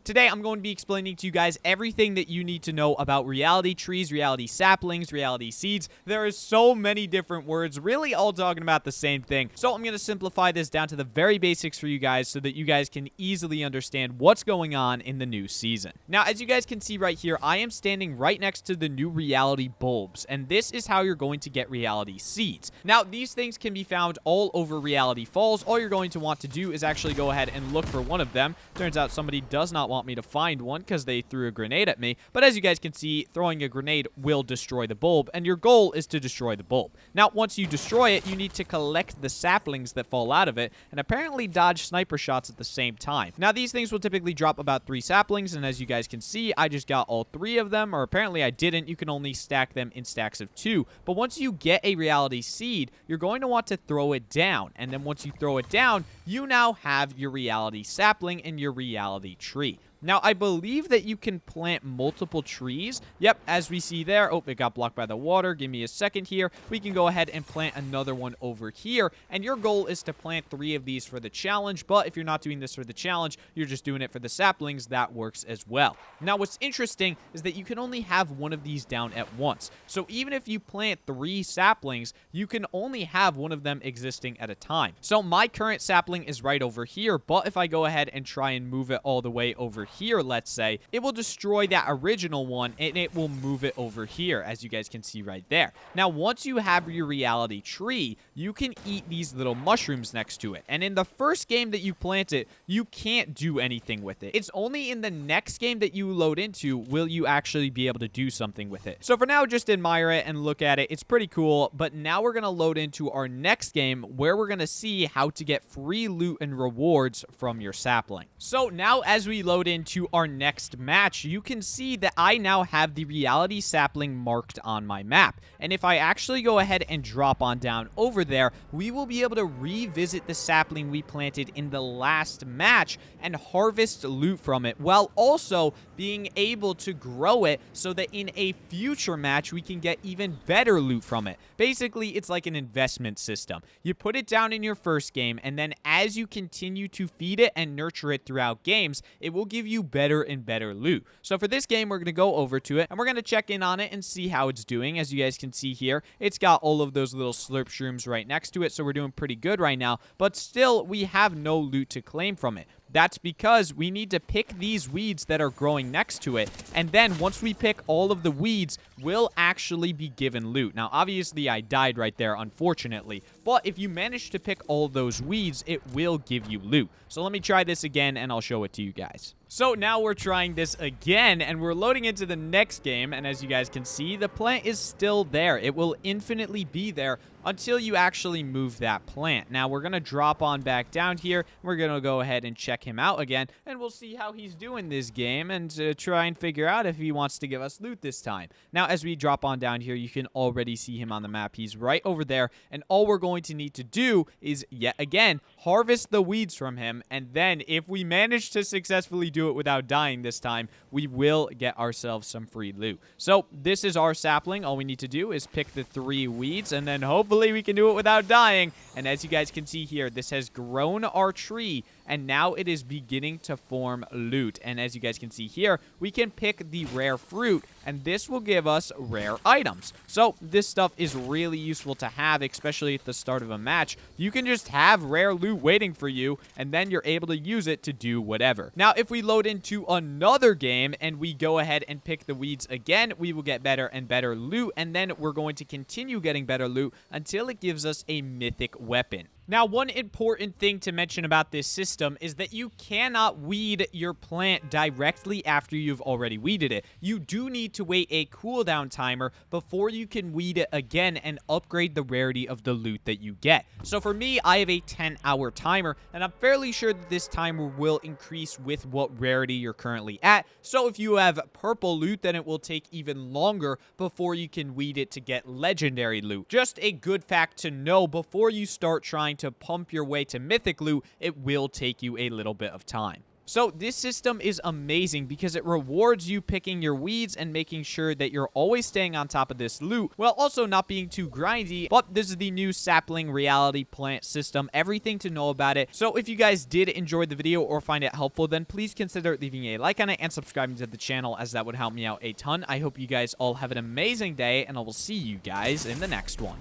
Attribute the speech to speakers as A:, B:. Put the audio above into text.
A: Today, I'm going to be explaining to you guys everything that you need to know about reality trees, reality saplings, reality seeds. There are so many different words, really all talking about the same thing. So I'm going to simplify this down to the very basics for you guys so that you guys can easily understand what's going on in the new season. Now, as you guys can see right here, I am standing right next to the new reality bulbs, and this is how you're going to get reality seeds. Now, these things can be found all over Reality Falls. All you're going to want to do is actually go ahead and look for one of them. Turns out somebody does not want me to find one because they threw a grenade at me, but as you guys can see, throwing a grenade will destroy the bulb, and your goal is to destroy the bulb. Now, once you destroy it, you need to collect the saplings that fall out of it, and apparently dodge sniper shots at the same time. Now, these things will typically drop about 3 saplings, and as you guys can see, I just got all 3 of them, or apparently I didn't. You can only stack them in stacks of 2, but once you get a reality seed, you're going to want to throw it down, and then once you throw it down, you now have your reality sapling and your reality tree. Now, I believe that you can plant multiple trees. Yep, as we see there. Oh, it got blocked by the water. Give me a second here. We can go ahead and plant another one over here. And your goal is to plant 3 of these for the challenge. But if you're not doing this for the challenge, you're just doing it for the saplings, that works as well. Now, what's interesting is that you can only have one of these down at once. So even if you plant 3 saplings, you can only have one of them existing at a time. So my current sapling is right over here. But if I go ahead and try and move it all the way over here, let's say, it will destroy that original one and it will move it over here, as you guys can see right there. Now, once you have your reality tree, you can eat these little mushrooms next to it. And in the first game that you plant it, you can't do anything with it. It's only in the next game that you load into will you actually be able to do something with it. So for now, just admire it and look at it. It's pretty cool. But now we're going to load into our next game where we're going to see how to get free loot and rewards from your sapling. So now as we load into our next match, you can see that I now have the reality sapling marked on my map. And if I actually go ahead and drop on down over there, we will be able to revisit the sapling we planted in the last match and harvest loot from it, while also being able to grow it so that in a future match we can get even better loot from it. Basically, it's like an investment system. You put it down in your first game, and then as you continue to feed it and nurture it throughout games, it will give you better and better loot. So for this game, we're going to go over to it and we're going to check in on it and see how it's doing. As you guys can see here, it's got all of those little slurp shrooms right next to it, so we're doing pretty good right now, but still we have no loot to claim from it. That's because we need to pick these weeds that are growing next to it, and then once we pick all of the weeds, we'll actually be given loot. Now, obviously, I died right there, unfortunately, but if you manage to pick all those weeds, it will give you loot. So let me try this again, and I'll show it to you guys. So now we're trying this again, and we're loading into the next game, and as you guys can see, the plant is still there. It will infinitely be there until you actually move that plant. Now, we're going to drop on back down here. We're going to go ahead and check him out again, and we'll see how he's doing this game and try and figure out if he wants to give us loot this time. Now, as we drop on down here, you can already see him on the map. He's right over there, and all we're going to need to do is, yet again, harvest the weeds from him, and then if we manage to successfully do it without dying this time, we will get ourselves some free loot. So this is our sapling. All we need to do is pick the 3 weeds, and then hopefully we can do it without dying. And as you guys can see here, this has grown our tree, and now it is beginning to form loot. And as you guys can see here, we can pick the rare fruit, and this will give us rare items. So this stuff is really useful to have, especially at the start of a match. You can just have rare loot waiting for you, and then you're able to use it to do whatever. Now, if we load into another game and we go ahead and pick the weeds again, we will get better and better loot, and then we're going to continue getting better loot until it gives us a mythic weapon. Now, one important thing to mention about this system is that you cannot weed your plant directly after you've already weeded it. You do need to wait a cooldown timer before you can weed it again and upgrade the rarity of the loot that you get. So for me, I have a 10-hour timer, and I'm fairly sure that this timer will increase with what rarity you're currently at. So if you have purple loot, then it will take even longer before you can weed it to get legendary loot. Just a good fact to know before you start trying to pump your way to mythic loot, it will take you a little bit of time. So this system is amazing because it rewards you picking your weeds and making sure that you're always staying on top of this loot while also not being too grindy. But this is the new sapling reality plant system, everything to know about it. So if you guys did enjoy the video or find it helpful, then please consider leaving a like on it and subscribing to the channel, as that would help me out a ton. I hope you guys all have an amazing day, and I will see you guys in the next one.